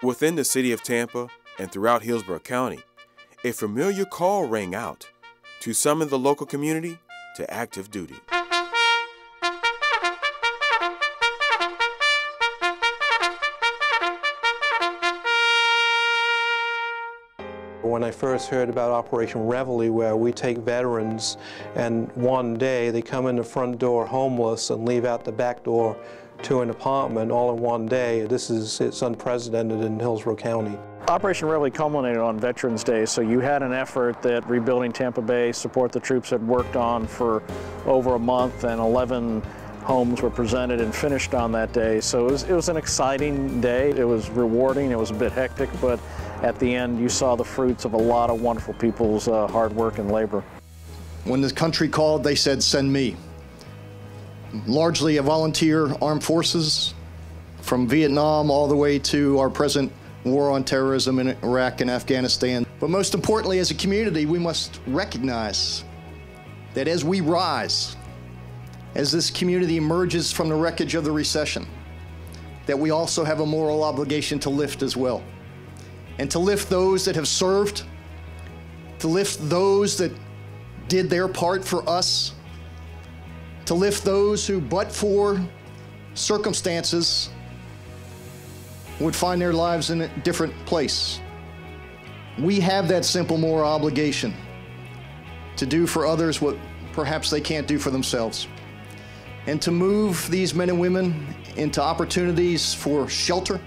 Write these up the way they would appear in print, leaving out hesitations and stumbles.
Within the city of Tampa and throughout Hillsborough County, a familiar call rang out to summon the local community to active duty. When I first heard about Operation REVEILLE, where we take veterans and one day they come in the front door homeless and leave out the back door to an apartment all in one day, it's unprecedented in Hillsborough County. Operation REVEILLE culminated on Veterans Day, so you had an effort that Rebuilding Tampa Bay Support the Troops had worked on for over a month, and 11 homes were presented and finished on that day. So it was an exciting day. It was rewarding. It was a bit hectic, but at the end you saw the fruits of a lot of wonderful people's hard work and labor. When the country called, they said, "Send me." Largely a volunteer armed forces, from Vietnam all the way to our present war on terrorism in Iraq and Afghanistan. But most importantly, as a community, we must recognize that as we rise, as this community emerges from the wreckage of the recession, that we also have a moral obligation to lift as well. And to lift those that have served, to lift those that did their part for us, to lift those who, but for circumstances, would find their lives in a different place. We have that simple moral obligation to do for others what perhaps they can't do for themselves, and to move these men and women into opportunities for shelter,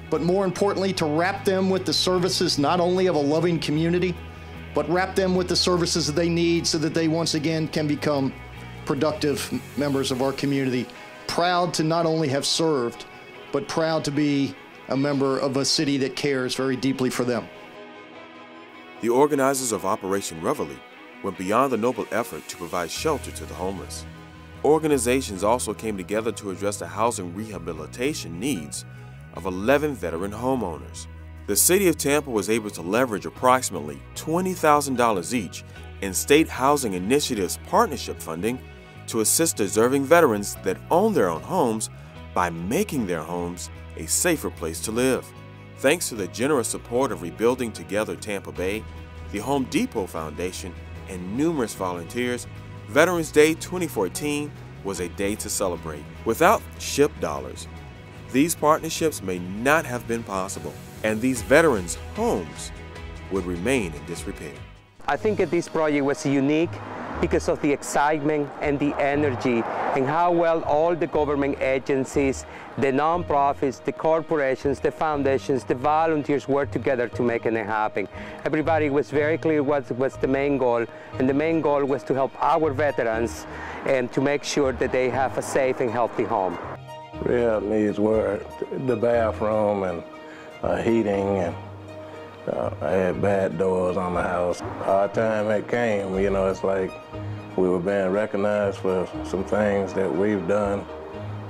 but more importantly, to wrap them with the services not only of a loving community, but wrap them with the services that they need so that they once again can become productive members of our community, proud to not only have served, but proud to be a member of a city that cares very deeply for them. The organizers of Operation REVEILLE went beyond the noble effort to provide shelter to the homeless. Organizations also came together to address the housing rehabilitation needs of 11 veteran homeowners. The city of Tampa was able to leverage approximately $20,000 each in State Housing Initiative's partnership funding to assist deserving veterans that own their own homes by making their homes a safer place to live. Thanks to the generous support of Rebuilding Together Tampa Bay, the Home Depot Foundation, and numerous volunteers, Veterans Day 2014 was a day to celebrate. Without SHIP dollars, these partnerships may not have been possible, and these veterans' homes would remain in disrepair. I think that this project was unique because of the excitement and the energy and how well all the government agencies, the nonprofits, the corporations, the foundations, the volunteers worked together to make it happen. Everybody was very clear what was the main goal, and the main goal was to help our veterans and to make sure that they have a safe and healthy home. Real needs were the bathroom and heating, and I had bad doors on the house. Our time it came, you know, it's like we were being recognized for some things that we've done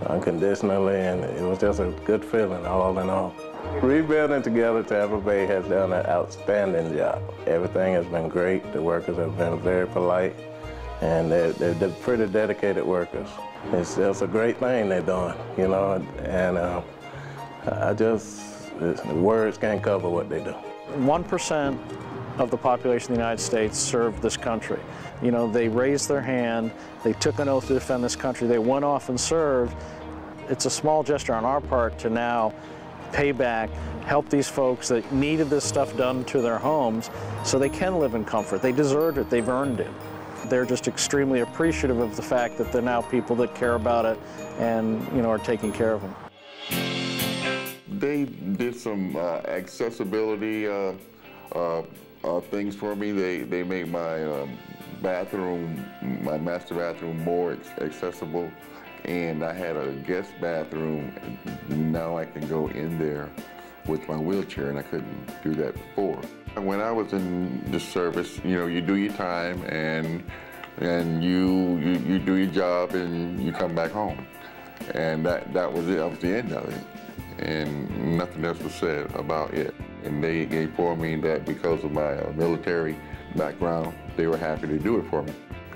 unconditionally, and it was just a good feeling all in all. Rebuilding Together Tampa Bay has done an outstanding job. Everything has been great. The workers have been very polite, and they're pretty dedicated workers. It's just a great thing they're doing, you know, and words can't cover what they do. 1% of the population of the United States served this country. You know, they raised their hand, they took an oath to defend this country, they went off and served. It's a small gesture on our part to now pay back, help these folks that needed this stuff done to their homes so they can live in comfort. They deserved it, they've earned it. They're just extremely appreciative of the fact that they're now people that care about it and, you know, are taking care of them. They did some accessibility things for me. They made my bathroom, my master bathroom, more accessible, and I had a guest bathroom. Now I can go in there with my wheelchair, and I couldn't do that before. When I was in the service, you know, you do your time and you do your job and you come back home, and that was it. That was the end of it. And nothing else was said about it. And they informed me that because of my military background, they were happy to do it for me.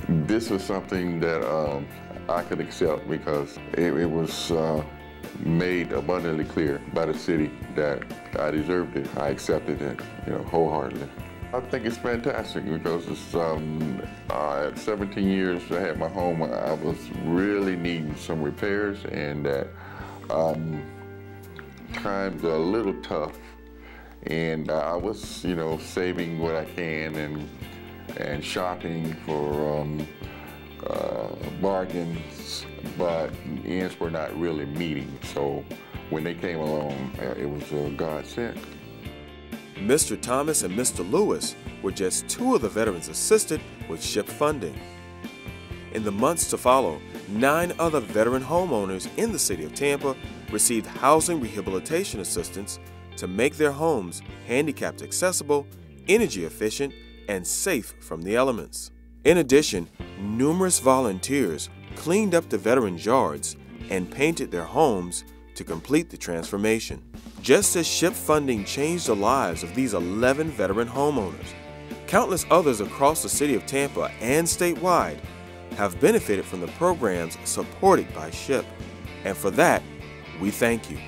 This was something that I could accept because it was made abundantly clear by the city that I deserved it. I accepted it, wholeheartedly. I think it's fantastic because it's, at 17 years I had my home, I was really needing some repairs, and that times are a little tough, and I was, saving what I can and shopping for bargains, but ends were not really meeting. So when they came along, it was a godsend. Mr. Thomas and Mr. Lewis were just two of the veterans assisted with SHIP funding. In the months to follow, 9 other veteran homeowners in the city of Tampa received housing rehabilitation assistance to make their homes handicapped accessible, energy efficient, and safe from the elements. In addition, numerous volunteers cleaned up the veterans' yards and painted their homes to complete the transformation. Just as SHIP funding changed the lives of these 11 veteran homeowners, countless others across the city of Tampa and statewide have benefited from the programs supported by SHIP. And for that, we thank you.